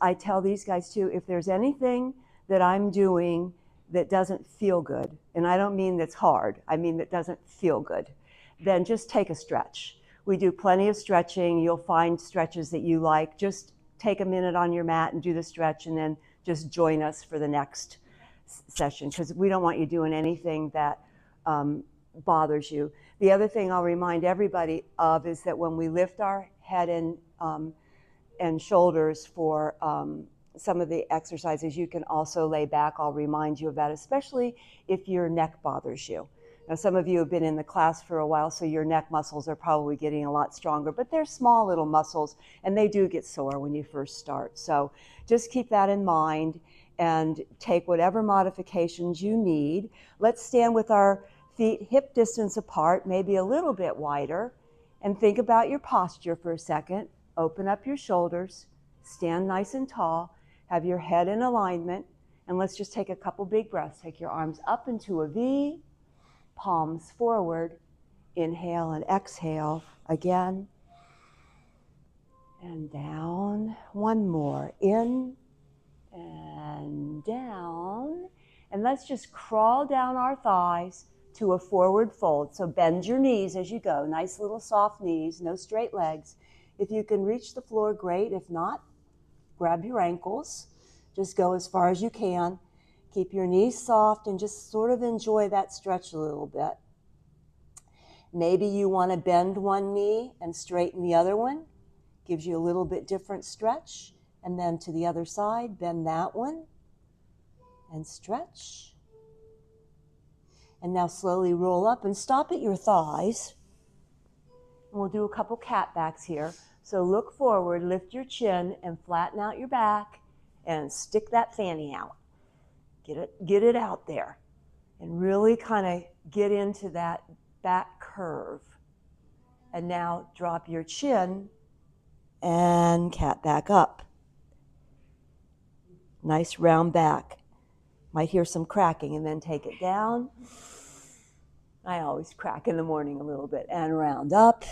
I tell these guys too, if there's anything that I'm doing that doesn't feel good, and I don't mean that's hard, I mean that doesn't feel good, then just take a stretch. We do plenty of stretching. You'll find stretches that you like. Just take a minute on your mat and do the stretch, and then just join us for the next session, because we don't want you doing anything that bothers you. The other thing I'll remind everybody of is that when we lift our head and shoulders for some of the exercises, you can also lay back. I'll remind you of that, especially if your neck bothers you. Now, some of you have been in the class for a while, so your neck muscles are probably getting a lot stronger, but they're small little muscles, and they do get sore when you first start. So just keep that in mind and take whatever modifications you need. Let's stand with our feet hip distance apart, maybe a little bit wider, and think about your posture for a second. Open up your shoulders, stand nice and tall, have your head in alignment, and let's just take a couple big breaths. Take your arms up into a V, palms forward, inhale and exhale again, and down. One more, in and down, and let's just crawl down our thighs to a forward fold. So bend your knees as you go, nice little soft knees, no straight legs. If you can reach the floor, great. If not, grab your ankles, just go as far as you can. Keep your knees soft and just sort of enjoy that stretch a little bit. Maybe you want to bend one knee and straighten the other one. Gives you a little bit different stretch. And then to the other side, bend that one and stretch. And now slowly roll up and stop at your thighs. And we'll do a couple cat backs here. So look forward, lift your chin and flatten out your back and stick that fanny out. Get it out there and really kind of get into that back curve. And now drop your chin and cat back up. Nice round back. Might hear some cracking, and then take it down. I always crack in the morning a little bit. And round up.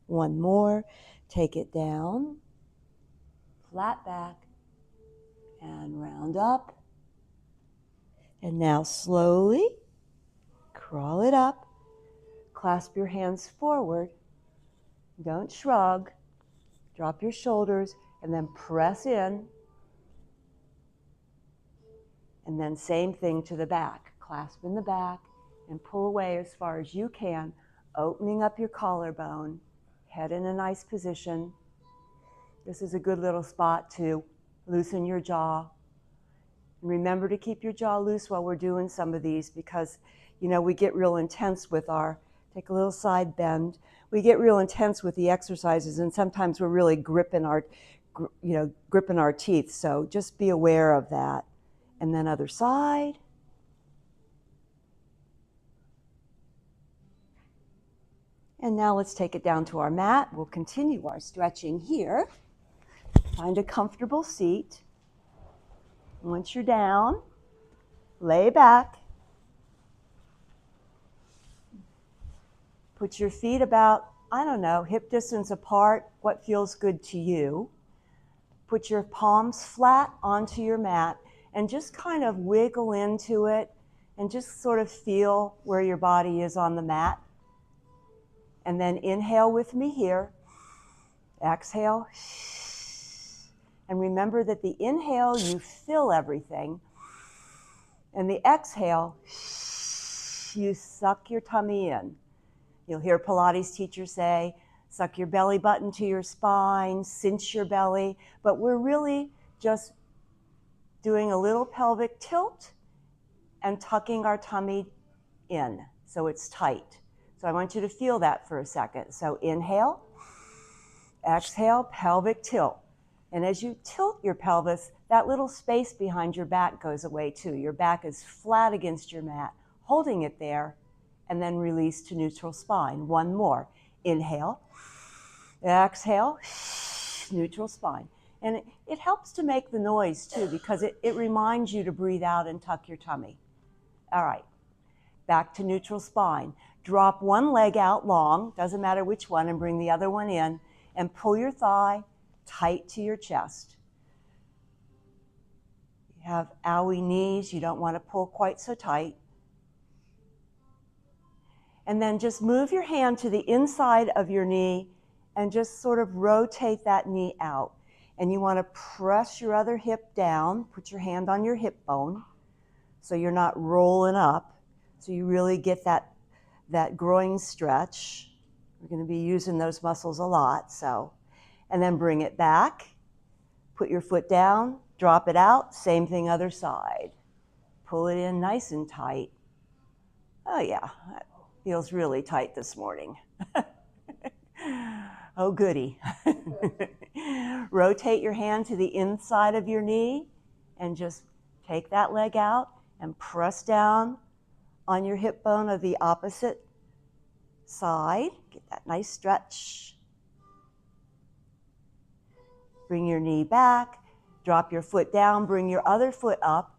One more. Take it down. Flat back. And round up. And now slowly crawl it up. Clasp your hands forward. Don't shrug. Drop your shoulders and then press in. And then same thing to the back. Clasp in the back and pull away as far as you can, opening up your collarbone, head in a nice position. This is a good little spot to loosen your jaw. Remember to keep your jaw loose while we're doing some of these, because, you know, we get real intense with take a little side bend. We get real intense with the exercises, and sometimes we're really gripping our teeth. So just be aware of that. And then other side. And now let's take it down to our mat. We'll continue our stretching here. Find a comfortable seat. Once you're down, lay back. Put your feet about, hip distance apart, what feels good to you. Put your palms flat onto your mat and just kind of wiggle into it and just sort of feel where your body is on the mat. And then inhale with me here. Exhale. And remember that the inhale, you fill everything. And the exhale, you suck your tummy in. You'll hear Pilates teachers say, suck your belly button to your spine, cinch your belly. But we're really just doing a little pelvic tilt and tucking our tummy in so it's tight. So I want you to feel that for a second. So inhale, exhale, pelvic tilt. And as you tilt your pelvis, that little space behind your back goes away too. Your back is flat against your mat, holding it there, and then release to neutral spine. One more. Inhale, exhale, neutral spine. And it helps to make the noise too, because it reminds you to breathe out and tuck your tummy. All right, back to neutral spine. Drop one leg out long, doesn't matter which one, and bring the other one in, and pull your thigh tight to your chest. You have owie knees, you don't want to pull quite so tight. And then just move your hand to the inside of your knee and just sort of rotate that knee out. And you want to press your other hip down, put your hand on your hip bone so you're not rolling up. So you really get that groin stretch. We're going to be using those muscles a lot. And then bring it back, put your foot down, drop it out, same thing other side. Pull it in nice and tight. Oh yeah, that feels really tight this morning. Oh goody. Rotate your hand to the inside of your knee and just take that leg out and press down on your hip bone of the opposite side. Get that nice stretch. Bring your knee back, drop your foot down, bring your other foot up.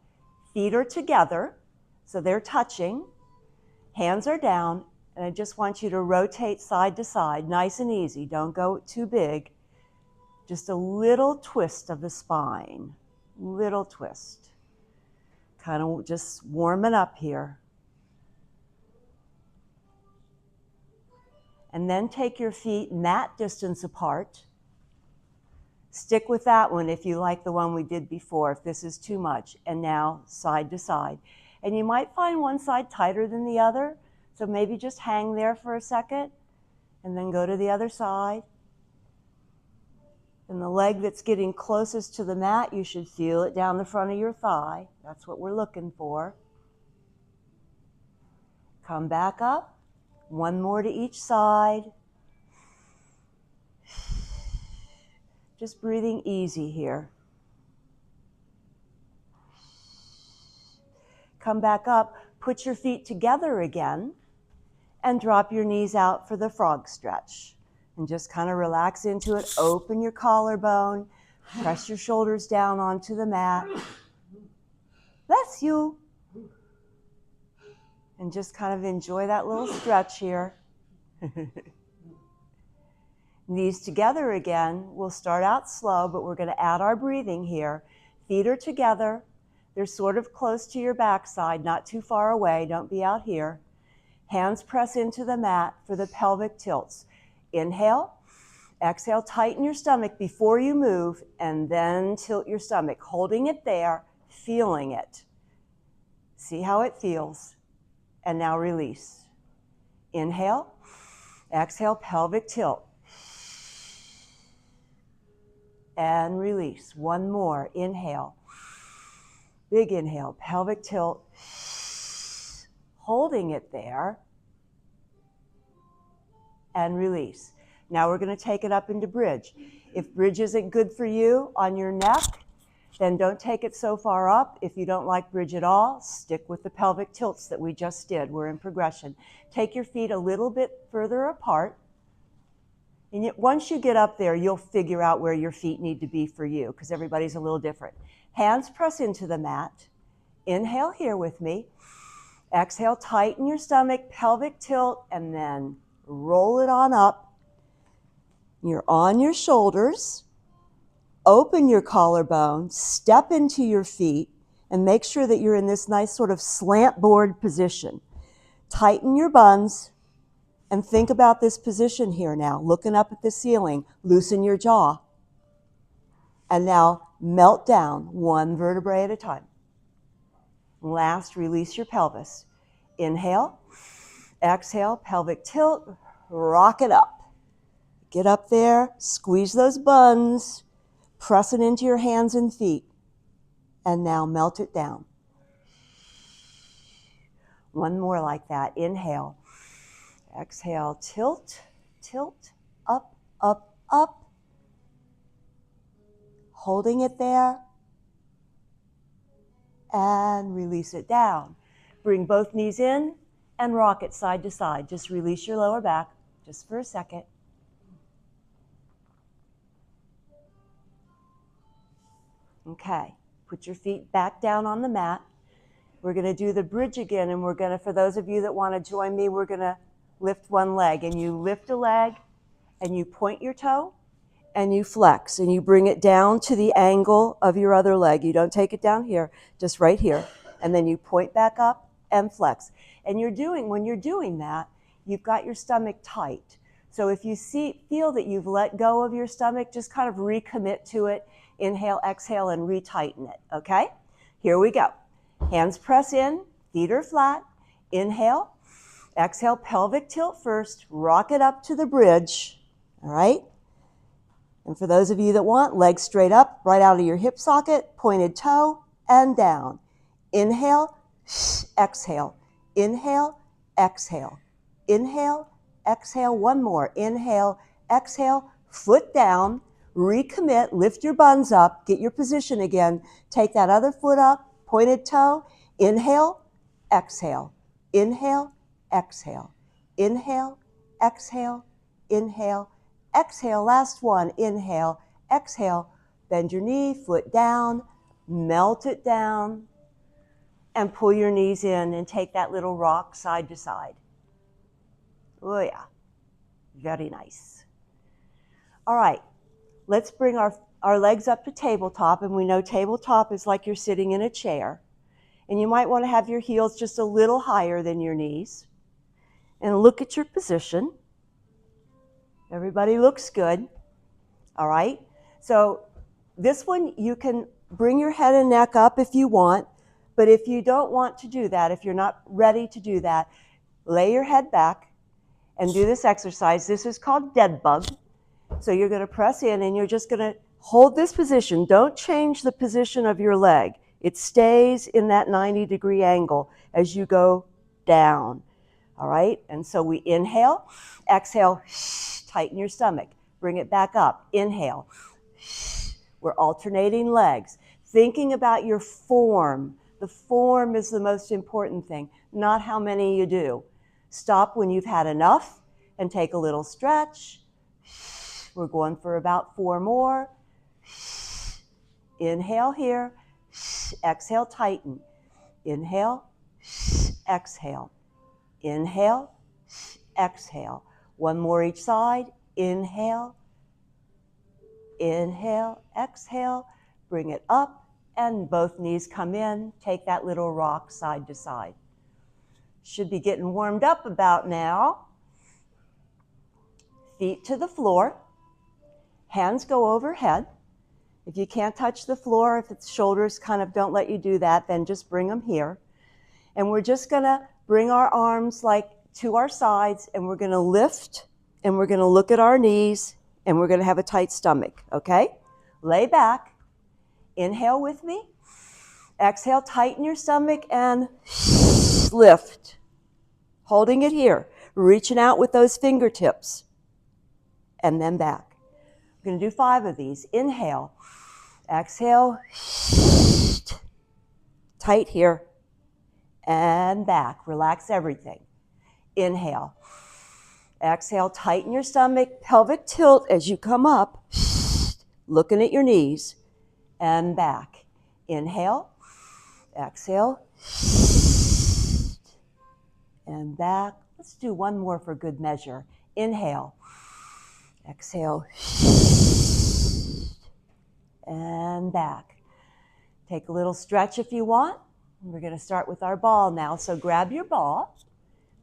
Feet are together, so they're touching. Hands are down, and I just want you to rotate side to side, nice and easy. Don't go too big. Just a little twist of the spine, little twist. Kind of just warming up here. And then take your feet mat distance apart. Stick with that one if you like the one we did before, if this is too much. And now side to side. And you might find one side tighter than the other, so maybe just hang there for a second and then go to the other side. And the leg that's getting closest to the mat, you should feel it down the front of your thigh. That's what we're looking for. Come back up. One more to each side. Just breathing easy here. Come back up. Put your feet together again and drop your knees out for the frog stretch. And just kind of relax into it. Open your collarbone. Press your shoulders down onto the mat. Bless you. And just kind of enjoy that little stretch here. Knees together again. We'll start out slow, but we're going to add our breathing here. Feet are together. They're sort of close to your backside, not too far away. Don't be out here. Hands press into the mat for the pelvic tilts. Inhale. Exhale, tighten your stomach before you move, and then tilt your stomach, holding it there, feeling it. See how it feels. And now release. Inhale. Exhale, pelvic tilt. And release. One more. Inhale. Big inhale. Pelvic tilt. Holding it there. And release. Now we're going to take it up into bridge. If bridge isn't good for you on your neck, then don't take it so far up. If you don't like bridge at all, stick with the pelvic tilts that we just did. We're in progression. Take your feet a little bit further apart. And once you get up there, you'll figure out where your feet need to be for you, because everybody's a little different. Hands press into the mat. Inhale here with me. Exhale, tighten your stomach, pelvic tilt, and then roll it on up. You're on your shoulders. Open your collarbone, step into your feet, and make sure that you're in this nice sort of slant board position. Tighten your buns. And think about this position here now, looking up at the ceiling. Loosen your jaw. And now melt down one vertebrae at a time. Last, release your pelvis. Inhale, exhale, pelvic tilt, rock it up. Get up there, squeeze those buns, press it into your hands and feet. And now melt it down. One more like that. Inhale. Exhale, tilt, tilt, up, up, up. Holding it there. And release it down. Bring both knees in and rock it side to side. Just release your lower back just for a second. Okay, put your feet back down on the mat. We're going to do the bridge again, and we're going to, for those of you that want to join me, we're going to lift one leg. And you lift a leg, and you point your toe, and you flex, and you bring it down to the angle of your other leg. You don't take it down here, just right here. And then you point back up and flex. And when you're doing that, you've got your stomach tight. So if you feel that you've let go of your stomach, just kind of recommit to it. Inhale, exhale, and retighten it, okay? Here we go. Hands press in, feet are flat. Inhale, exhale, pelvic tilt first. Rock it up to the bridge, all right? And for those of you that want, legs straight up, right out of your hip socket, pointed toe, and down. Inhale, exhale. Inhale, exhale. Inhale, exhale. One more. Inhale, exhale. Foot down. Recommit. Lift your buns up. Get your position again. Take that other foot up. Pointed toe. Inhale, exhale. Inhale, exhale. Inhale, exhale. Inhale, exhale. Last one. Inhale, exhale. Bend your knee, foot down. Melt it down. And pull your knees in and take that little rock side to side. Oh yeah, very nice. All right, let's bring our legs up to tabletop, and we know tabletop is like you're sitting in a chair. And you might want to have your heels just a little higher than your knees. And look at your position. Everybody looks good. All right, so this one you can bring your head and neck up if you want. But if you don't want to do that, if you're not ready to do that, lay your head back and do this exercise. This is called dead bug. So you're going to press in and you're just going to hold this position. Don't change the position of your leg. It stays in that 90-degree angle as you go down. All right? And so we inhale, exhale, tighten your stomach. Bring it back up. Inhale. We're alternating legs. Thinking about your form. The form is the most important thing, not how many you do. Stop when you've had enough and take a little stretch. We're going for about 4 more. Inhale here. Exhale, tighten. Inhale, exhale. Inhale, exhale. 1 more each side. Inhale, inhale, exhale. Bring it up. And both knees come in. Take that little rock side to side. Should be getting warmed up about now. Feet to the floor. Hands go overhead. If you can't touch the floor, if its shoulders kind of don't let you do that, then just bring them here. And we're just going to bring our arms like to our sides, and we're going to lift, and we're going to look at our knees, and we're going to have a tight stomach, okay? Lay back. Inhale with me. Exhale, tighten your stomach and lift. Holding it here. Reaching out with those fingertips. And then back. We're going to do 5 of these. Inhale. Exhale. Tight here. And back. Relax everything. Inhale. Exhale, tighten your stomach. Pelvic tilt as you come up. Looking at your knees. And back. Inhale, exhale, and back. Let's do 1 more for good measure. Inhale, exhale, and back. Take a little stretch if you want. We're going to start with our ball now. So grab your ball,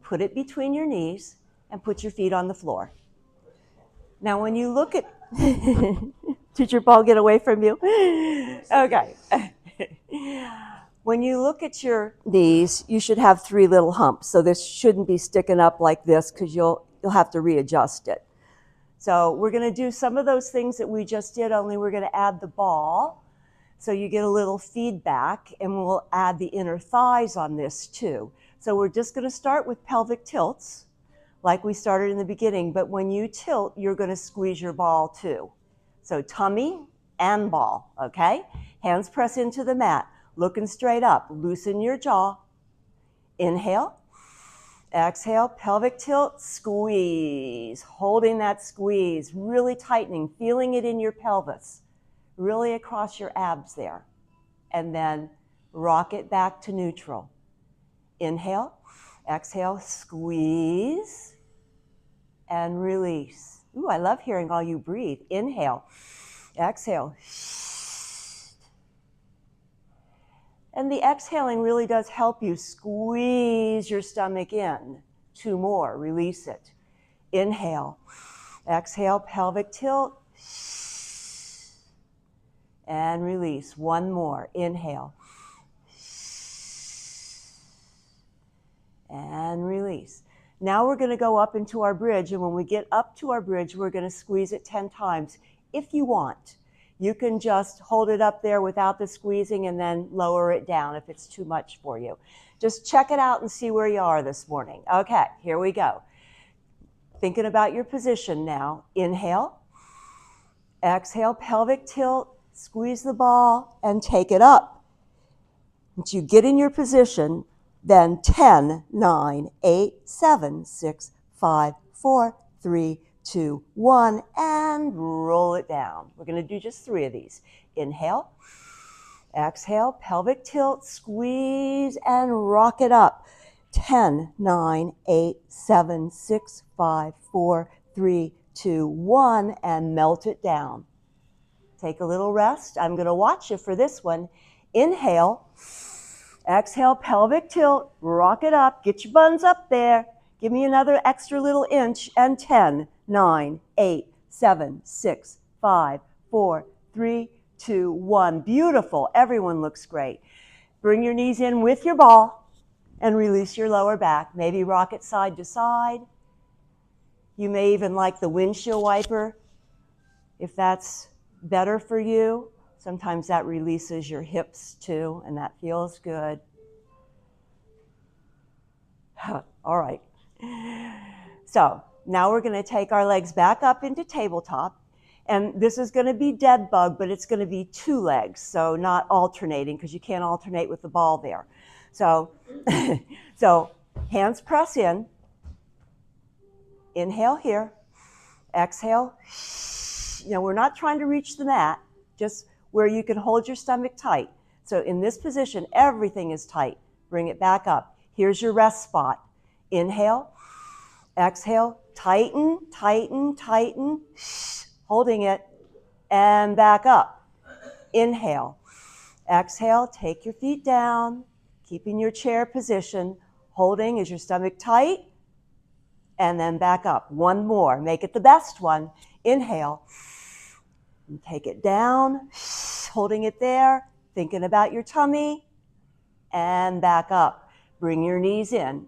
put it between your knees, and put your feet on the floor. Now when you look at... Did your ball get away from you? Okay. When you look at your knees, you should have 3 little humps. So this shouldn't be sticking up like this because you'll have to readjust it. So we're going to do some of those things that we just did, only we're going to add the ball. So you get a little feedback, and we'll add the inner thighs on this too. So we're just going to start with pelvic tilts like we started in the beginning. But when you tilt, you're going to squeeze your ball too. So tummy and ball, okay? Hands press into the mat, looking straight up. Loosen your jaw. Inhale. Exhale, pelvic tilt, squeeze. Holding that squeeze, really tightening, feeling it in your pelvis, really across your abs there. And then rock it back to neutral. Inhale. Exhale, squeeze. And release. Ooh, I love hearing all you breathe. Inhale, exhale. And the exhaling really does help you squeeze your stomach in. 2 more, release it. Inhale, exhale, pelvic tilt, and release. 1 more, inhale, and release. Now we're going to go up into our bridge, and when we get up to our bridge, we're going to squeeze it 10 times if you want. You can just hold it up there without the squeezing and then lower it down if it's too much for you. Just check it out and see where you are this morning. Okay, here we go. Thinking about your position now. Inhale, exhale, pelvic tilt, squeeze the ball, and take it up. Once you get in your position, then 10, 9, 8, 7, 6, 5, 4, 3, 2, 1, and roll it down. We're going to do just 3 of these. Inhale, exhale, pelvic tilt, squeeze, and rock it up. 10, 9, 8, 7, 6, 5, 4, 3, 2, 1, and melt it down. Take a little rest. I'm going to watch you for this one. Inhale, exhale, pelvic tilt, rock it up, get your buns up there. Give me another extra little inch, and 10, 9, 8, 7, 6, 5, 4, 3, 2, 1. Beautiful. Everyone looks great. Bring your knees in with your ball and release your lower back. Maybe rock it side to side. You may even like the windshield wiper if that's better for you. Sometimes that releases your hips too, and that feels good. All right. So now we're going to take our legs back up into tabletop. And this is going to be dead bug, but it's going to be 2 legs, so not alternating, because you can't alternate with the ball there. So, so hands press in. Inhale here. Exhale. You know, we're not trying to reach the mat, just where you can hold your stomach tight. So in this position, everything is tight. Bring it back up. Here's your rest spot. Inhale, exhale, tighten, tighten, tighten, holding it, and back up. Inhale, exhale, take your feet down, keeping your chair position, holding. Is your stomach tight? And then back up. 1 more. Make it the best one. Inhale, and take it down, holding it there, thinking about your tummy, and back up. Bring your knees in.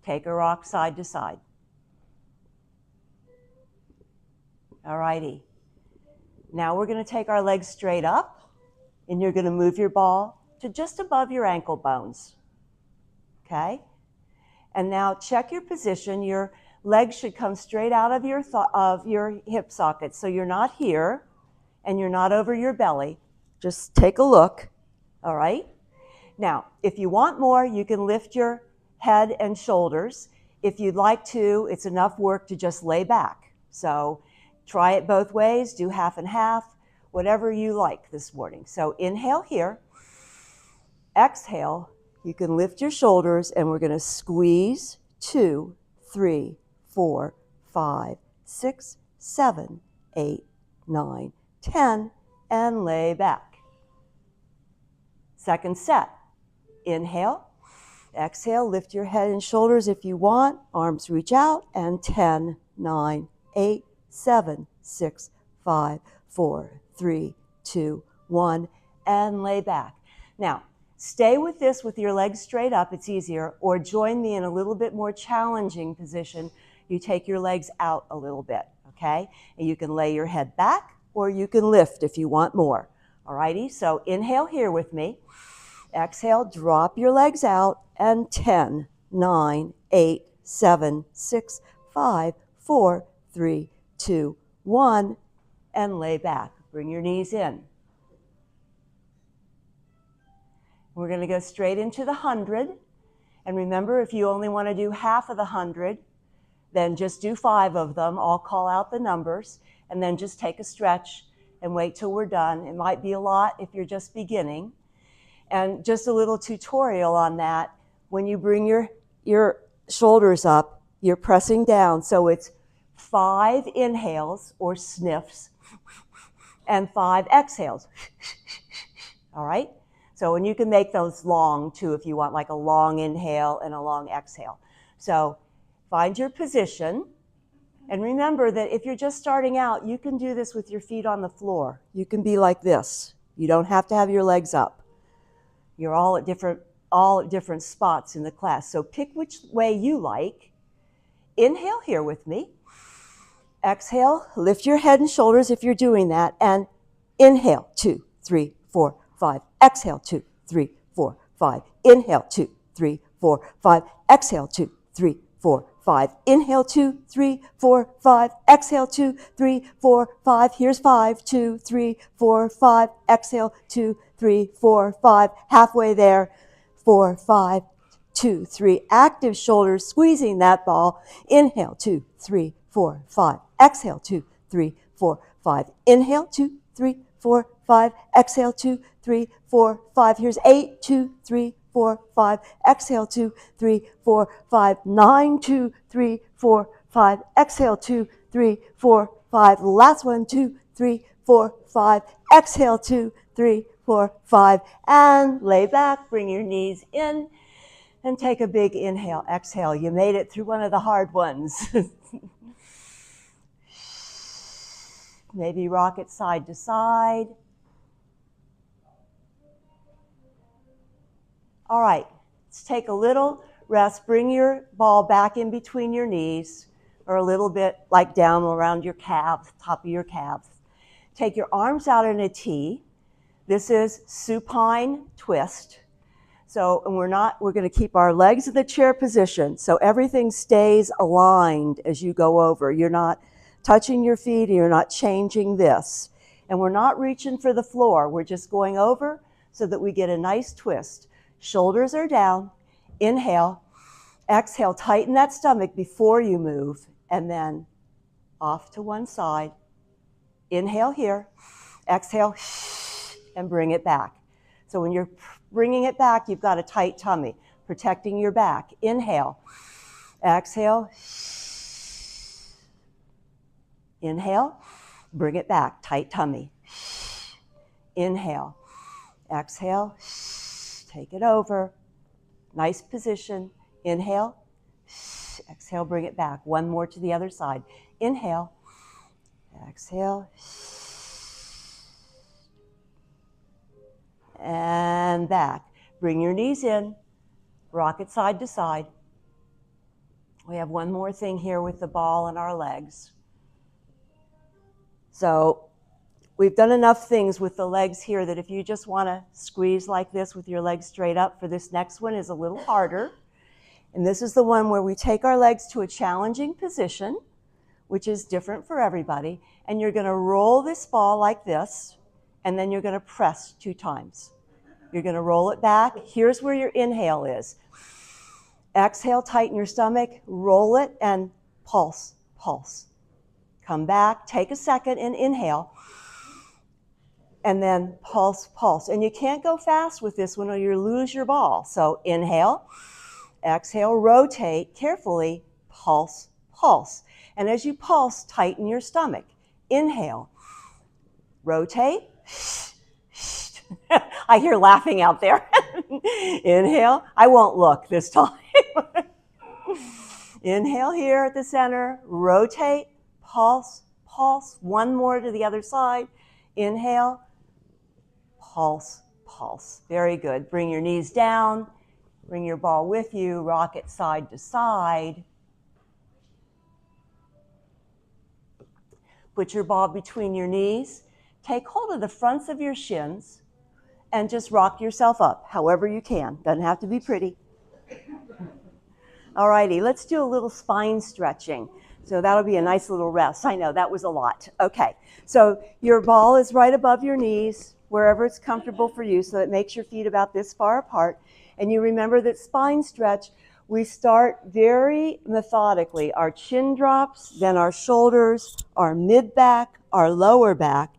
Take a rock side to side. All righty. Now we're going to take our legs straight up, and you're going to move your ball to just above your ankle bones. Okay? And now check your position. Your legs should come straight out of your hip socket. So you're not here, and you're not over your belly. Just take a look. All right? Now, if you want more, you can lift your head and shoulders. If you'd like to, it's enough work to just lay back. So try it both ways, do half and half, whatever you like this morning. So inhale here, exhale, you can lift your shoulders, and we're going to squeeze 2, 3, 4, 5, 6, 7, 8, 9, 10, and lay back. Second set. Inhale, exhale, lift your head and shoulders if you want. Arms reach out, and 10, 9, 8, 7, 6, 5, 4, 3, 2, 1, and lay back. Now, stay with this with your legs straight up. It's easier. Or join me in a little bit more challenging position. You take your legs out a little bit, okay? And you can lay your head back, or you can lift if you want more. All righty? So inhale here with me. Exhale, drop your legs out, and 10, 9, 8, 7, 6, 5, 4, 3, 2, 1, and lay back. Bring your knees in. We're going to go straight into the 100. And remember, if you only want to do half of the 100, then just do 5 of them. I'll call out the numbers, and then just take a stretch and wait till we're done. It might be a lot if you're just beginning. And just a little tutorial on that. When you bring your shoulders up, you're pressing down. So it's 5 inhales or sniffs, and 5 exhales. All right? So, and you can make those long too if you want, like a long inhale and a long exhale. So find your position. And remember that if you're just starting out, you can do this with your feet on the floor. You can be like this. You don't have to have your legs up. You're all at different spots in the class. So pick which way you like. Inhale here with me. Exhale, lift your head and shoulders if you're doing that. And inhale, 2, 3, 4, 5. Exhale, 2, 3, 4, 5. Inhale, 2, 3, 4, 5. Exhale, 2, 3, 4, 5. Inhale, 2, 3, 4, 5. Exhale, 2, 3, 4, 5. Here's 5, 2, 3, 4, 5. Exhale, 2, 3, 4, 5. Halfway there. 4, 5, 2, 3. Active shoulders, squeezing that ball. Inhale, 2, 3, 4, 5. Exhale, 2, 3, 4, 5. Inhale, 2, 3, 4, 5. Exhale, 2, 3, 4, 5. Here's 8, 2, 3, 4, 5. Exhale, 2, 3, 4, 5. 9, 2, 3, 4, 5. Exhale, 2, 3, 4, 5. Last one, 2, 3, 4, 5. Exhale, 2, 3, 4, 5. And lay back, bring your knees in, and take a big inhale, exhale. You made it through one of the hard ones. Maybe rock it side to side. All right, let's take a little rest. Bring your ball back in between your knees, or a little bit like down around your calves, top of your calves. Take your arms out in a T. This is supine twist. So, and we're going to keep our legs in the chair position. So everything stays aligned as you go over. You're not touching your feet, and you're not changing this. And we're not reaching for the floor. We're just going over so that we get a nice twist. Shoulders are down. Inhale. Exhale. Tighten that stomach before you move. And then off to one side. Inhale here. Exhale. And bring it back. So when you're bringing it back, you've got a tight tummy, protecting your back. Inhale. Exhale. Inhale. Bring it back. Tight tummy. Inhale. Exhale. Take it over. Nice position. Inhale. Exhale. Bring it back. One more to the other side. Inhale. Exhale. And back. Bring your knees in. Rock it side to side. We have one more thing here with the ball and our legs. So we've done enough things with the legs here that if you just want to squeeze like this with your legs straight up, for this next one is a little harder. And this is the one where we take our legs to a challenging position, which is different for everybody. And you're going to roll this ball like this, and then you're going to press 2 times. You're going to roll it back. Here's where your inhale is. Exhale, tighten your stomach, roll it, and pulse, pulse. Come back, take a second and inhale, and then pulse, pulse. And you can't go fast with this one or you lose your ball. So inhale, exhale, rotate carefully, pulse, pulse. And as you pulse, tighten your stomach. Inhale, rotate. I hear laughing out there. Inhale. I won't look this time. Inhale here at the center. Rotate. Pulse. Pulse. One more to the other side. Inhale. Pulse. Pulse. Very good. Bring your knees down. Bring your ball with you. Rock it side to side. Put your ball between your knees. Take hold of the fronts of your shins and just rock yourself up however you can. Doesn't have to be pretty. All righty, let's do a little spine stretching. So that'll be a nice little rest. I know, that was a lot. Okay, so your ball is right above your knees, wherever it's comfortable for you, so it makes your feet about this far apart. And you remember that spine stretch, we start very methodically. Our chin drops, then our shoulders, our mid-back, our lower back.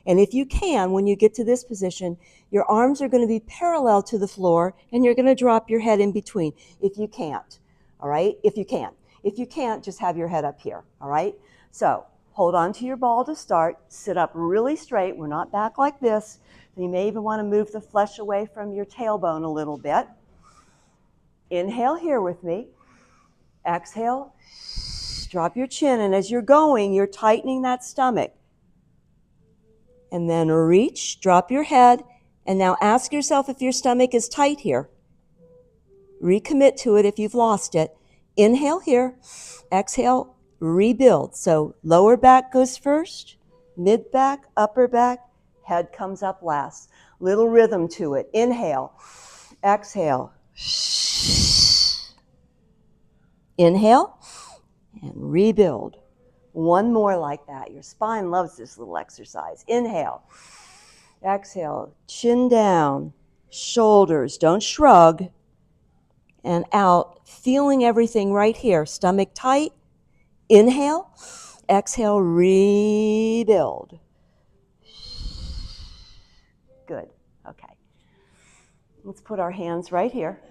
And if you can, when you get to this position, your arms are going to be parallel to the floor, and you're going to drop your head in between if you can't. All right, if you can. If you can't, just have your head up here, all right? So hold on to your ball to start. Sit up really straight. We're not back like this. You may even want to move the flesh away from your tailbone a little bit. Inhale here with me. Exhale. Drop your chin. And as you're going, you're tightening that stomach. And then reach, drop your head. And now ask yourself if your stomach is tight here. Recommit to it if you've lost it. Inhale here. Exhale, rebuild. So lower back goes first, mid back, upper back, head comes up last. Little rhythm to it. Inhale, exhale. Inhale and rebuild. One more like that. Your spine loves this little exercise. Inhale, exhale, chin down, shoulders, don't shrug, and out, feeling everything right here. Stomach tight. Inhale, exhale, rebuild. Good. Okay. Let's put our hands right here.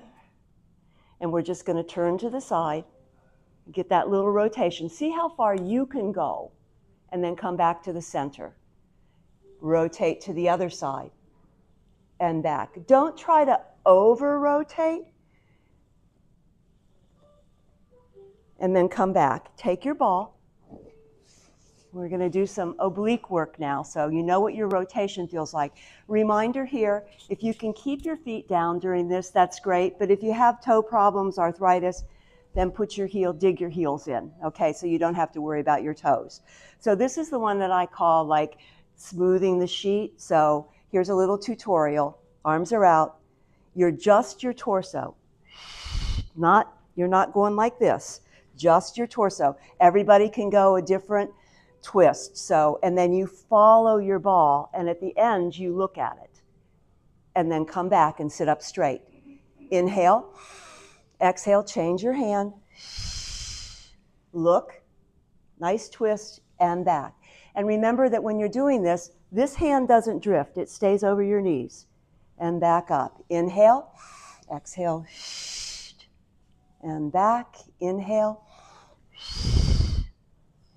And we're just going to turn to the side. Get that little rotation. See how far you can go. And then come back to the center. Rotate to the other side. And back. Don't try to over-rotate. And then come back. Take your ball. We're going to do some oblique work now, so you know what your rotation feels like. Reminder here, if you can keep your feet down during this, that's great. But if you have toe problems, arthritis, then dig your heels in, okay? So you don't have to worry about your toes. So this is the one that I call like smoothing the sheet. So here's a little tutorial. Arms are out. You're just your torso. You're not going like this. Just your torso. Everybody can go a different twist. So, and then you follow your ball, and at the end you look at it. And then come back and sit up straight. Inhale, exhale, change your hand. Look, nice twist, and back. And remember that when you're doing this, this hand doesn't drift. It stays over your knees. And back up. Inhale, exhale, and back. Inhale,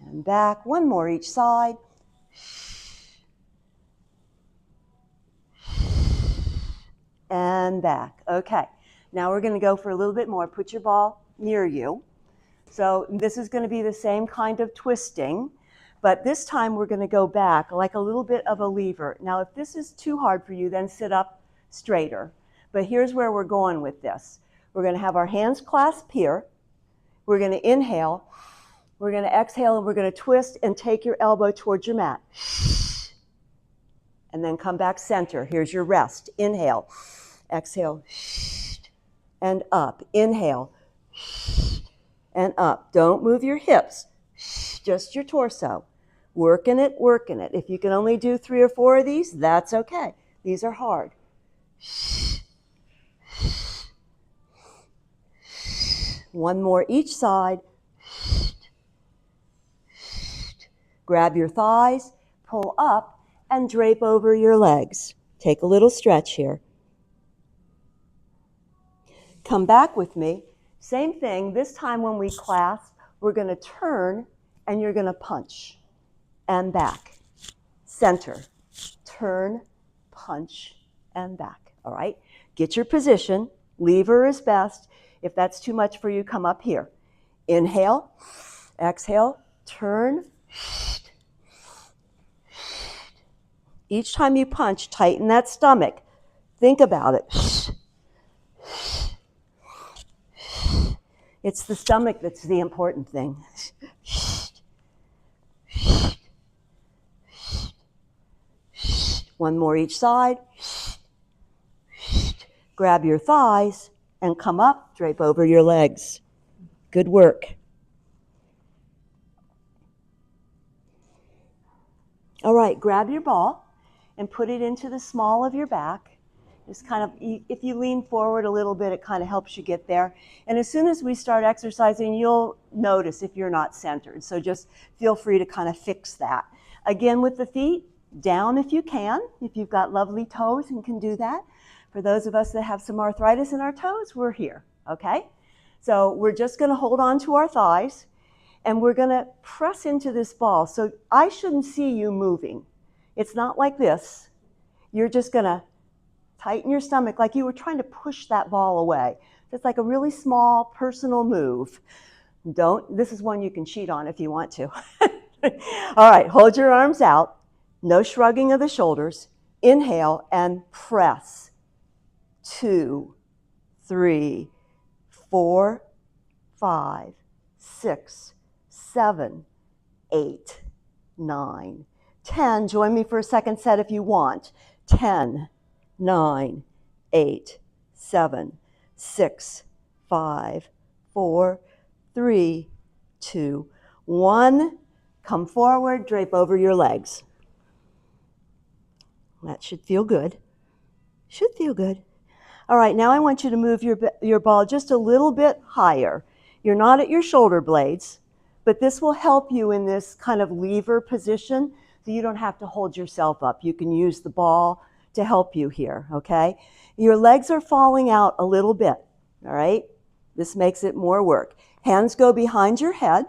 and back. One more each side. And back. Okay. Now we're going to go for a little bit more. Put your ball near you. So this is going to be the same kind of twisting, but this time we're going to go back like a little bit of a lever. Now if this is too hard for you, then sit up straighter. But here's where we're going with this. We're going to have our hands clasped here. We're going to inhale. We're going to exhale, and we're going to twist and take your elbow towards your mat. And then come back center. Here's your rest. Inhale. Exhale. And up. Inhale. And up. Don't move your hips. Just your torso. Working it, working it. If you can only do 3 or 4 of these, that's okay. These are hard. One more each side. Grab your thighs, pull up, and drape over your legs. Take a little stretch here. Come back with me. Same thing. This time when we clasp, we're going to turn, and you're going to punch. And back. Center. Turn, punch, and back. All right? Get your position. Lever is best. If that's too much for you, come up here. Inhale, exhale, turn. Each time you punch, tighten that stomach. Think about it. It's the stomach that's the important thing. One more each side. Grab your thighs and come up, drape over your legs. Good work. All right, grab your ball and put it into the small of your back. Just kind of, if you lean forward a little bit, it kind of helps you get there. And as soon as we start exercising, you'll notice if you're not centered. So just feel free to kind of fix that. Again, with the feet, down if you can, if you've got lovely toes and can do that. For those of us that have some arthritis in our toes, we're here, okay? So we're just going to hold on to our thighs, and we're going to press into this ball. So I shouldn't see you moving. It's not like this. You're just going to tighten your stomach like you were trying to push that ball away. It's like a really small personal move. This is one you can cheat on if you want to. All right, hold your arms out. No shrugging of the shoulders. Inhale and press. 2, 3, 4, 5, 6, 7, 8, 9, 10. Join me for a second set if you want. 10, 9, 8, 7, 6, 5, 4, 3, 2, 1. Come forward, drape over your legs. That should feel good. Should feel good. All right, now I want you to move your ball just a little bit higher. You're not at your shoulder blades, but this will help you in this kind of lever position so you don't have to hold yourself up. You can use the ball to help you here, okay? Your legs are falling out a little bit, all right? This makes it more work. Hands go behind your head,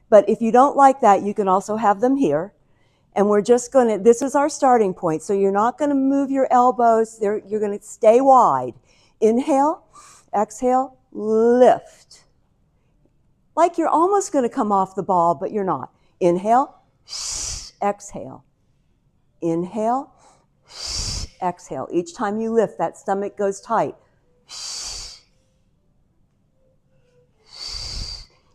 but if you don't like that, you can also have them here. And we're just going to, this is our starting point, so you're not going to move your elbows. You're going to stay wide. Inhale, exhale, lift. Like you're almost going to come off the ball, but you're not. Inhale, exhale. Inhale, exhale. Each time you lift, that stomach goes tight.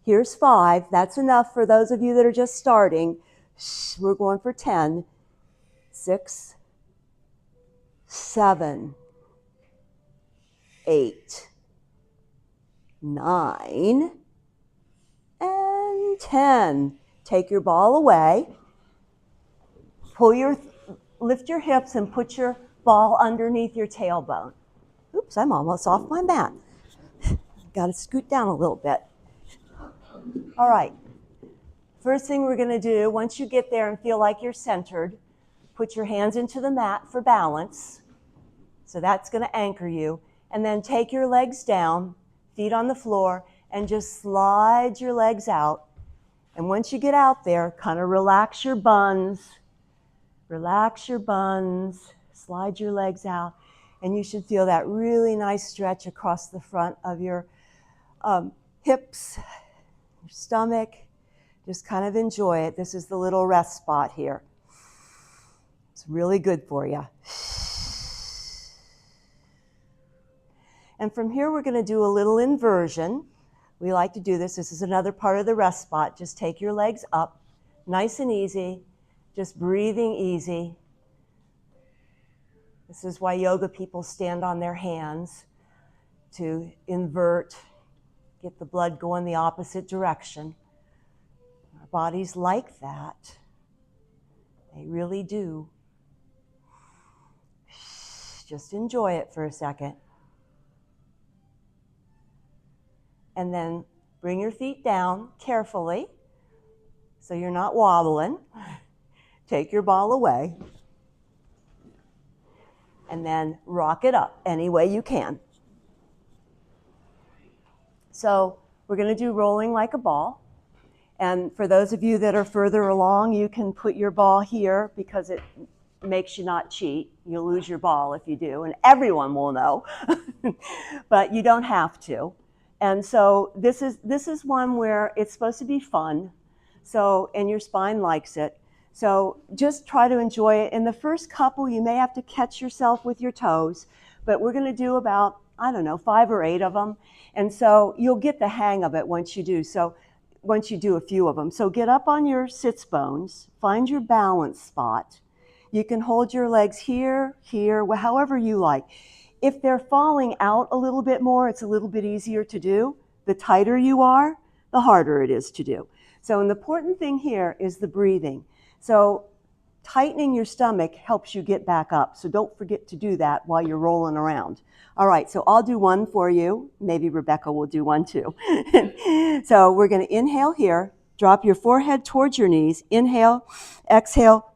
Here's 5. That's enough for those of you that are just starting. We're going for 10, 6, 7, 8, 9, and 10. Take your ball away. Lift your hips and put your ball underneath your tailbone. Oops, I'm almost off my mat. Got to scoot down a little bit. All right. First thing we're going to do, once you get there and feel like you're centered, put your hands into the mat for balance. So that's going to anchor you. And then take your legs down, feet on the floor, and just slide your legs out. And once you get out there, kind of relax your buns. Relax your buns. Slide your legs out. And you should feel that really nice stretch across the front of your hips, your stomach. Just kind of enjoy it. This is the little rest spot here. It's really good for you. And from here, we're going to do a little inversion. We like to do this. This is another part of the rest spot. Just take your legs up, nice and easy, just breathing easy. This is why yoga people stand on their hands to invert, get the blood going the opposite direction. Our bodies like that. They really do. Just enjoy it for a second. And then bring your feet down carefully so you're not wobbling. Take your ball away. And then rock it up any way you can. So we're going to do rolling like a ball. And for those of you that are further along, you can put your ball here because it makes you not cheat. You'll lose your ball if you do, and everyone will know. But you don't have to. And so this is one where it's supposed to be fun. So, and your spine likes it. So just try to enjoy it. In the first couple, you may have to catch yourself with your toes, but we're going to do about, 5 or 8 of them. And so you'll get the hang of it once you do. So once you do a few of them. So get up on your sits bones, find your balance spot. You can hold your legs here, however you like. If they're falling out a little bit more, it's a little bit easier to do. The tighter you are, the harder it is to do. So an important thing here is the breathing. So tightening your stomach helps you get back up. So don't forget to do that while you're rolling around. All right, so I'll do one for you. Maybe Rebecca will do one too. So we're going to inhale here. Drop your forehead towards your knees. Inhale, exhale.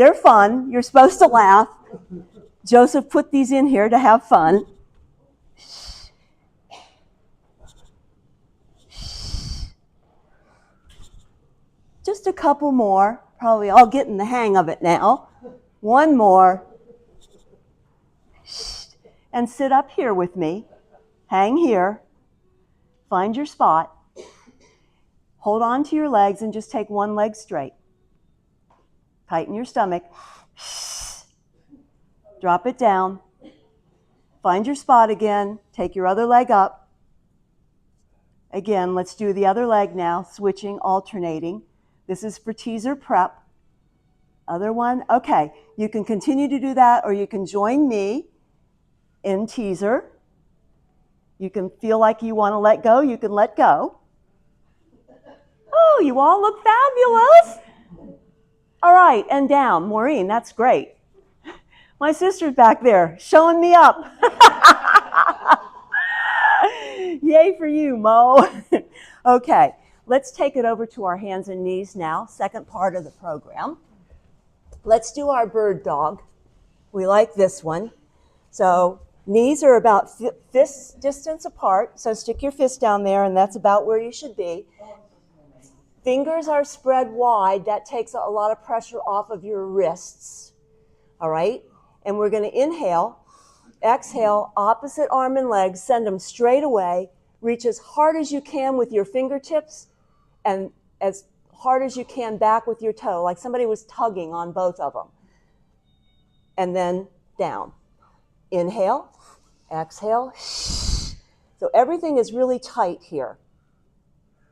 They're fun. You're supposed to laugh. Joseph put these in here to have fun. Just a couple more. Probably all getting the hang of it now. One more. And sit up here with me. Hang here. Find your spot. Hold on to your legs and just take one leg straight. Tighten your stomach. Drop it down. Find your spot again. Take your other leg up. Again, let's do the other leg now, switching, alternating. This is for teaser prep. Other one. Okay, you can continue to do that, or you can join me in teaser. You can feel like you want to let go, you can let go. Oh, you all look fabulous. All right, and down. Maureen, that's great. My sister's back there showing me up. Yay for you, Mo. Okay, let's take it over to our hands and knees now, second part of the program. Let's do our bird dog. We like this one. So knees are about fist distance apart, so stick your fist down there, and that's about where you should be. Fingers are spread wide. That takes a lot of pressure off of your wrists. All right? And we're going to inhale, exhale, opposite arm and leg, send them straight away. Reach as hard as you can with your fingertips and as hard as you can back with your toe, like somebody was tugging on both of them. And then down. Inhale, exhale. So everything is really tight here.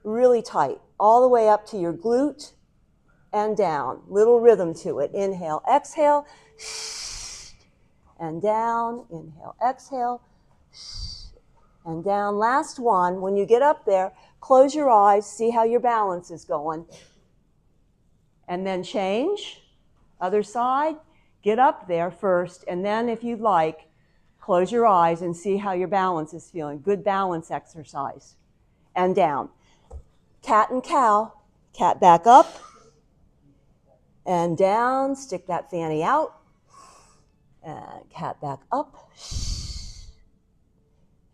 Really tight. All the way up to your glute and down. Little rhythm to it. Inhale, exhale, and down. Inhale, exhale, and down. Last one. When you get up there, close your eyes, see how your balance is going. And then change. Other side. Get up there first, and then if you'd like, close your eyes and see how your balance is feeling. Good balance exercise. And down. Cat and cow. Cat back up. And down. Stick that fanny out. And cat back up.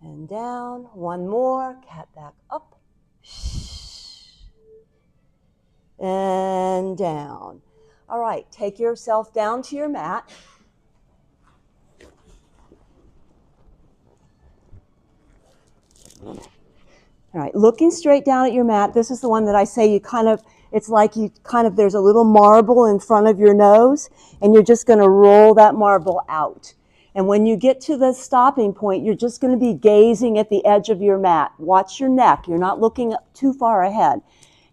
And down. One more. Cat back up. And down. All right. Take yourself down to your mat. All right, looking straight down at your mat. This is the one that I say it's like there's a little marble in front of your nose, and you're just going to roll that marble out. And when you get to the stopping point, you're just going to be gazing at the edge of your mat. Watch your neck. You're not looking too far ahead.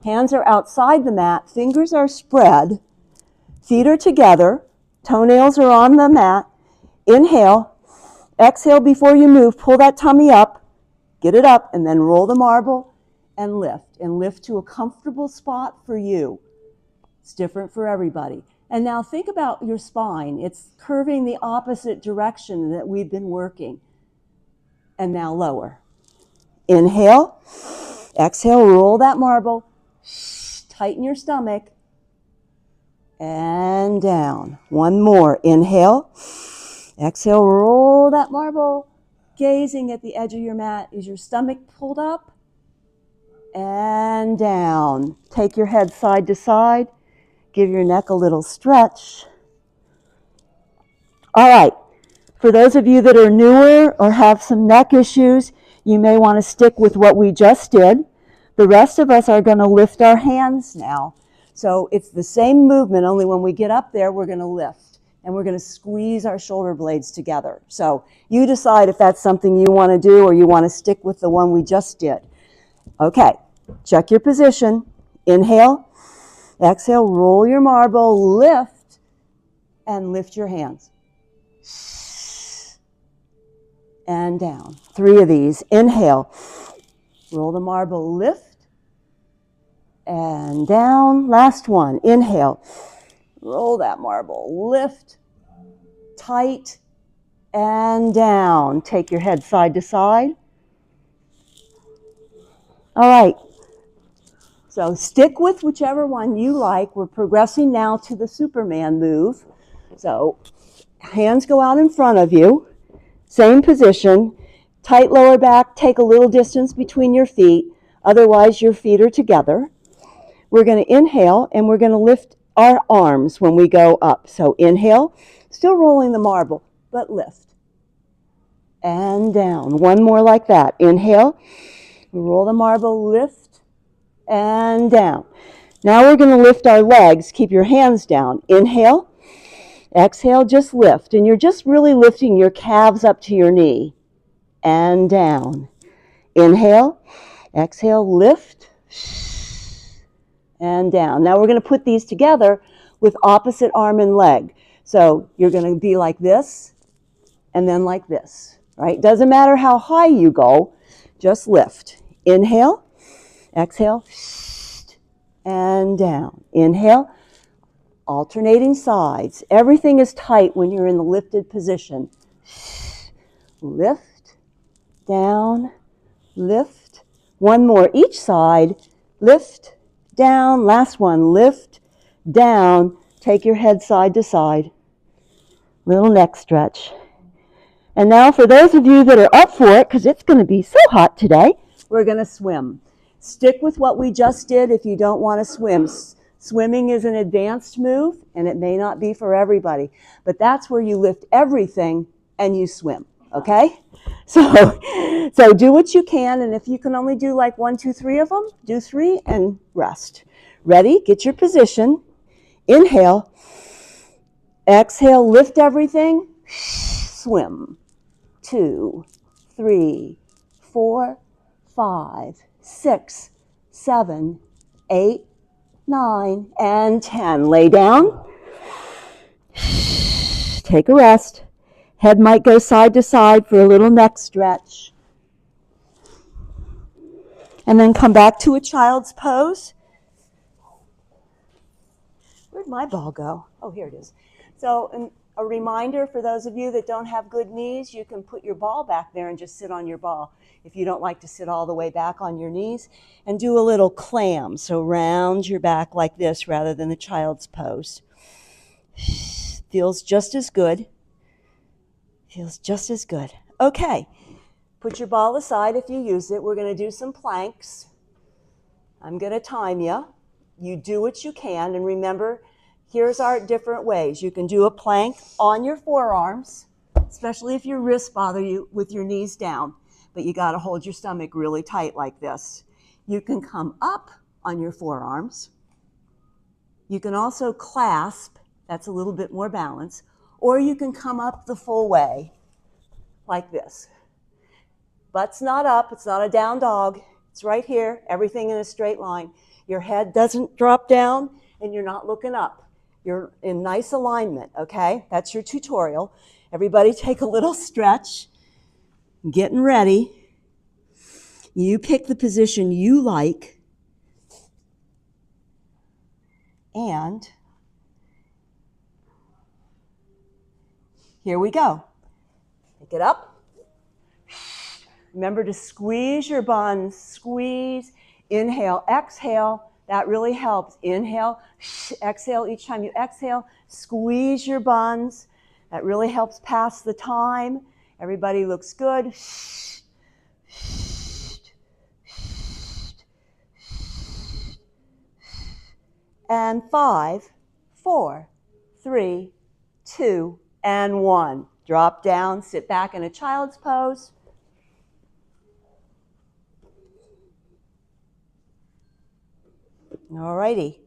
Hands are outside the mat. Fingers are spread. Feet are together. Toenails are on the mat. Inhale. Exhale before you move. Pull that tummy up. Get it up, and then roll the marble and lift to a comfortable spot for you. It's different for everybody. And now think about your spine. It's curving the opposite direction that we've been working. And now lower. Inhale, exhale, roll that marble, tighten your stomach, and down. One more. Inhale, exhale, roll that marble. Gazing at the edge of your mat. Is your stomach pulled up? And down. Take your head side to side. Give your neck a little stretch. All right. For those of you that are newer or have some neck issues, you may want to stick with what we just did. The rest of us are going to lift our hands now. So it's the same movement, only when we get up there, we're going to lift. And we're going to squeeze our shoulder blades together. So you decide if that's something you want to do or you want to stick with the one we just did. Okay, check your position. Inhale, exhale, roll your marble, lift, and lift your hands. And down. 3 of these. Inhale, roll the marble, lift, and down. Last one. Inhale. Roll that marble, lift, tight, and down. Take your head side to side. All right. So stick with whichever one you like. We're progressing now to the Superman move. So hands go out in front of you, same position, tight lower back, take a little distance between your feet, otherwise your feet are together. We're going to inhale and we're going to lift our arms when we go up. So inhale, still rolling the marble, but lift. And down. One more like that. Inhale, roll the marble, lift, and down. Now we're going to lift our legs. Keep your hands down. Inhale, exhale, just lift. And you're just really lifting your calves up to your knee. And down. Inhale, exhale, lift, and down. Now we're going to put these together with opposite arm and leg. So you're going to be like this, and then like this, right? Doesn't matter how high you go, just lift. Inhale, exhale, and down. Inhale, alternating sides. Everything is tight when you're in the lifted position. Lift, down, lift. One more each side. Lift, down. Last one, lift, down. Take your head side to side. Little neck stretch. And now for those of you that are up for it, because it's going to be so hot today, we're going to swim. Stick with what we just did if you don't want to swim. Swimming is an advanced move, and it may not be for everybody, but that's where you lift everything and you swim, okay? So do what you can, and if you can only do like 1, 2, 3 of them, do 3 and rest. Ready? Get your position. Inhale. Exhale, lift everything. Swim. 2, 3, 4, 5, 6, 7, 8, 9, and 10. Lay down. Take a rest. Head might go side to side for a little neck stretch. And then come back to a child's pose. Where'd my ball go? Oh, here it is. So a reminder for those of you that don't have good knees, you can put your ball back there and just sit on your ball if you don't like to sit all the way back on your knees, and do a little clam. So round your back like this rather than the child's pose. Feels just as good. Feels just as good. Okay, put your ball aside if you use it. We're going to do some planks. I'm going to time you. You do what you can, and remember, here's our different ways. You can do a plank on your forearms, especially if your wrists bother you with your knees down, but you got to hold your stomach really tight like this. You can come up on your forearms. You can also clasp, that's a little bit more balance, or you can come up the full way like this. Butt's not up, it's not a down dog, it's right here, everything in a straight line. Your head doesn't drop down and you're not looking up. You're in nice alignment, okay? That's your tutorial. Everybody take a little stretch. Getting ready. You pick the position you like. And here we go. Pick it up. Remember to squeeze your buns. Squeeze. Inhale, exhale. That really helps. Inhale, exhale. Each time you exhale, squeeze your buns. That really helps pass the time. Everybody looks good. And 5, 4, 3, 2, and 1. Drop down, sit back in a child's pose. Alrighty,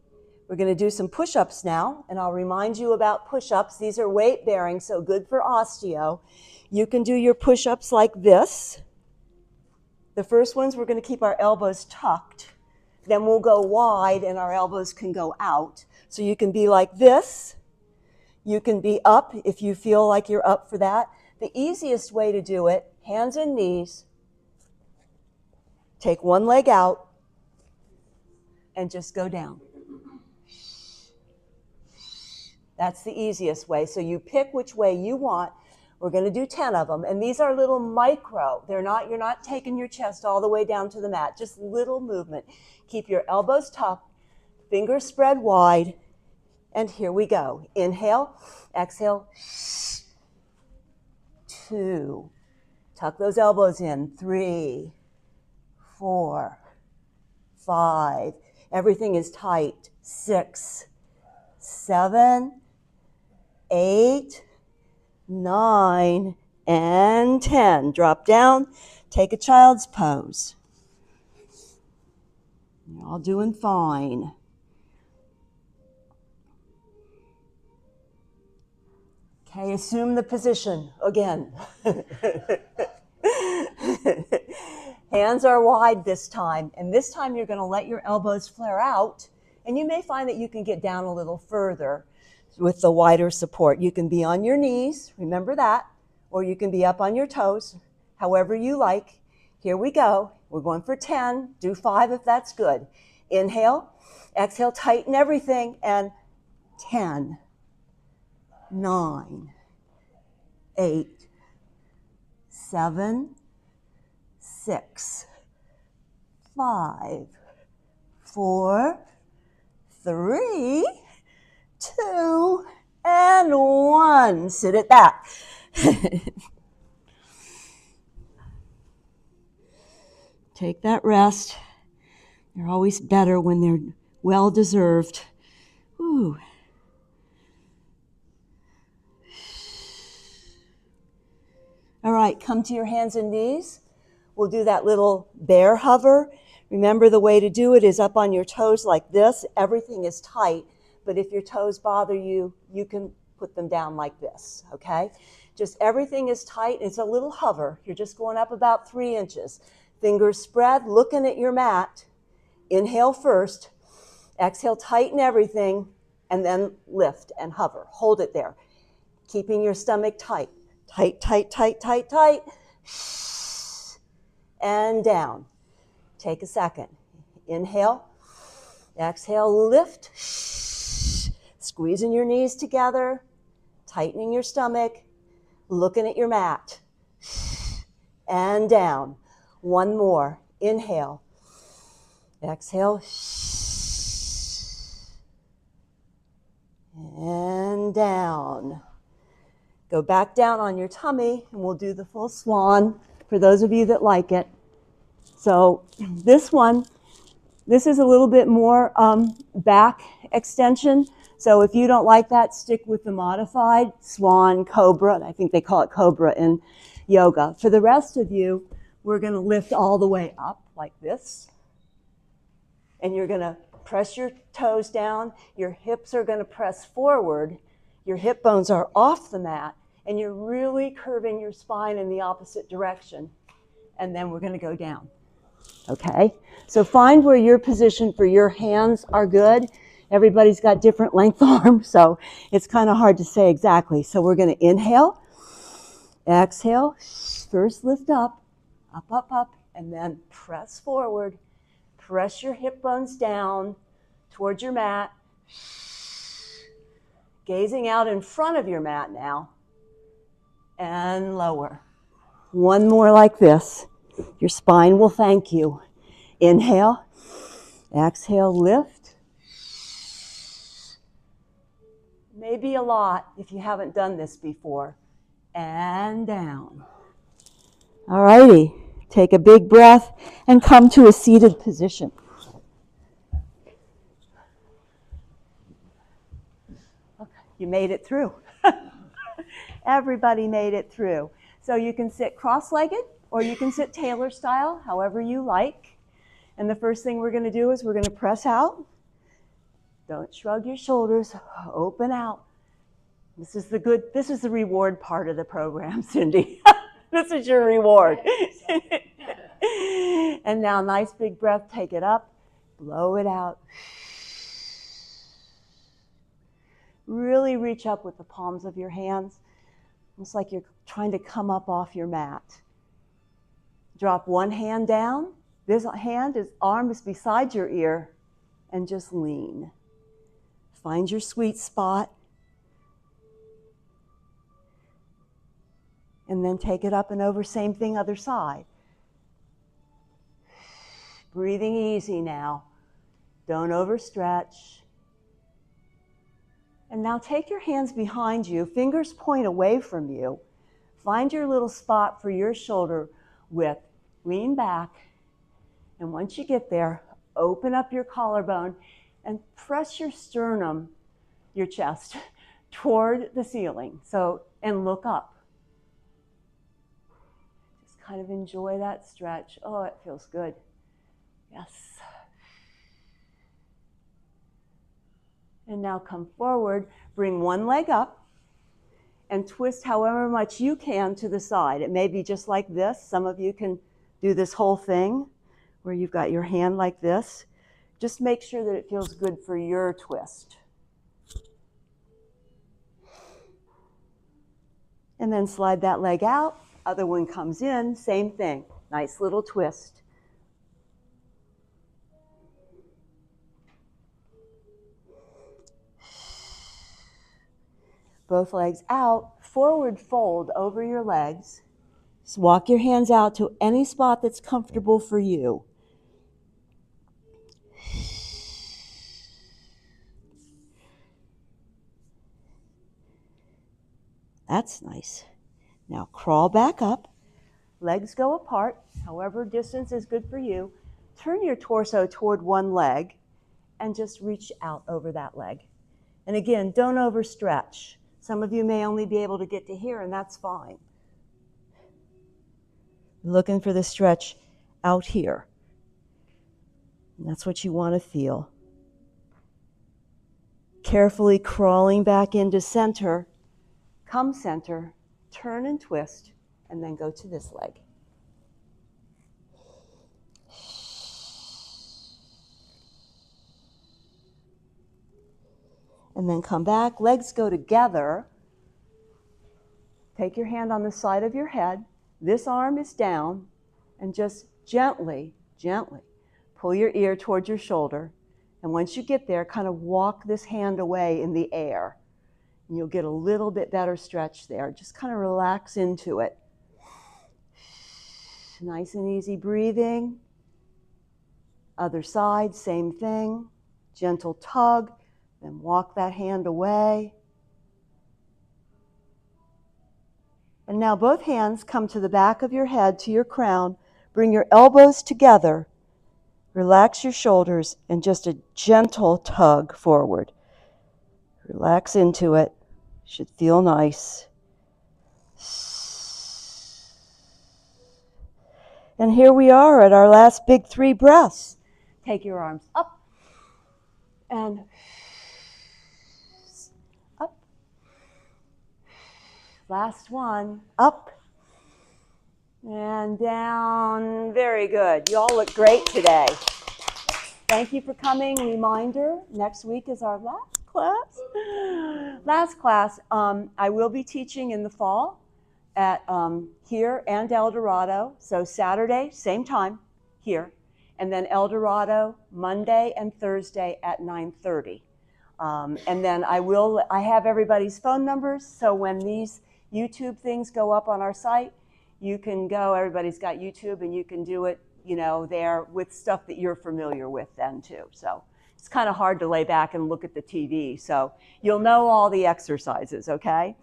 we're going to do some push-ups now, and I'll remind you about push-ups. These are weight-bearing, so good for osteo. You can do your push-ups like this. The first ones, we're going to keep our elbows tucked. Then we'll go wide, and our elbows can go out. So you can be like this. You can be up if you feel like you're up for that. The easiest way to do it, hands and knees. Take one leg out. And just go down. That's the easiest way. So you pick which way you want. We're going to do 10 of them. And these are little micro. You're not taking your chest all the way down to the mat, just little movement. Keep your elbows tucked, fingers spread wide. And here we go. Inhale, exhale, 2. Tuck those elbows in. 3, 4, 5. Everything is tight. 6, 7, 8, 9, and 10. Drop down. Take a child's pose. You're all doing fine. Okay, assume the position again. Hands are wide this time, and this time you're going to let your elbows flare out, and you may find that you can get down a little further with the wider support. You can be on your knees, remember that, or you can be up on your toes, however you like. Here we go. We're going for 10. Do 5 if that's good. Inhale, exhale, tighten everything, and 10, 9, 8, 7, 6, 5, 4, 3, 2, and 1. Sit at that. Take that rest. They're always better when they're well-deserved. Whew. All right, come to your hands and knees. We'll do that little bear hover. Remember, the way to do it is up on your toes like this. Everything is tight, but if your toes bother you, you can put them down like this, okay? Just everything is tight. It's a little hover. You're just going up about 3 inches. Fingers spread, looking at your mat. Inhale first. Exhale, tighten everything, and then lift and hover. Hold it there, keeping your stomach tight. Tight, tight, tight, tight, tight. And down. Take a second. Inhale. Exhale, lift. Squeezing your knees together. Tightening your stomach. Looking at your mat. And down. One more. Inhale. Exhale. And down. Go back down on your tummy, and we'll do the full swan for those of you that like it. So this is a little bit more back extension. So if you don't like that, stick with the modified swan, cobra. I think they call it cobra in yoga. For the rest of you, we're going to lift all the way up like this. And you're going to press your toes down. Your hips are going to press forward. Your hip bones are off the mat, and you're really curving your spine in the opposite direction. And then we're going to go down. Okay? So find where your position for your hands are good. Everybody's got different length arms, so it's kind of hard to say exactly. So we're going to inhale, exhale, first lift up, up, up, up, and then press forward. Press your hip bones down towards your mat. Gazing out in front of your mat now. And lower. One more like this. Your spine will thank you. Inhale. Exhale, lift. Maybe a lot if you haven't done this before. And down. All righty. Take a big breath and come to a seated position. Okay, you made it through. Everybody made it through. So you can sit cross-legged or you can sit Taylor style, however you like. And the first thing we're going to do is we're going to press out. Don't shrug your shoulders. Open out. This is the reward part of the program, Cindy. This is your reward. And now nice big breath. Take it up. Blow it out. Really reach up with the palms of your hands. It's like you're trying to come up off your mat. Drop one hand down. This arm is beside your ear, and just lean. Find your sweet spot. And then take it up and over, same thing, other side. Breathing easy now. Don't overstretch. And now take your hands behind you, fingers point away from you. Find your little spot for your shoulder width. Lean back. And once you get there, open up your collarbone and press your sternum, your chest, toward the ceiling. And look up. Just kind of enjoy that stretch. Oh, it feels good. Yes. And now come forward, bring one leg up, and twist however much you can to the side. It may be just like this. Some of you can do this whole thing where you've got your hand like this. Just make sure that it feels good for your twist. And then slide that leg out. Other one comes in, same thing. Nice little twist. Both legs out, forward fold over your legs. Just walk your hands out to any spot that's comfortable for you. That's nice. Now crawl back up. Legs go apart, however distance is good for you. Turn your torso toward one leg and just reach out over that leg. And again, don't overstretch. Some of you may only be able to get to here, and that's fine. Looking for the stretch out here. And that's what you want to feel. Carefully crawling back into center. Come center, turn and twist, and then go to this leg. And then come back, legs go together. Take your hand on the side of your head. This arm is down, and just gently, gently pull your ear towards your shoulder. And once you get there, kind of walk this hand away in the air. And you'll get a little bit better stretch there. Just kind of relax into it. Nice and easy breathing. Other side, same thing. Gentle tug. Then walk that hand away. And now both hands come to the back of your head, to your crown. Bring your elbows together. Relax your shoulders and just a gentle tug forward. Relax into it. Should feel nice. And here we are at our last big 3 breaths. Take your arms up and up. Last one, up and down. Very good. You all look great today. Thank you for coming. Reminder, next week is our last class. I will be teaching in the fall at here and El Dorado. So Saturday, same time here. And then El Dorado, Monday and Thursday at 9:30. And then I have everybody's phone numbers. So when these YouTube things go up on our site, you can go, everybody's got YouTube, and you can do it, there with stuff that you're familiar with then too. So it's kind of hard to lay back and look at the TV. So you'll know all the exercises, okay?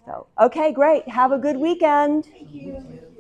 So, okay, great. Have a good weekend. Thank you.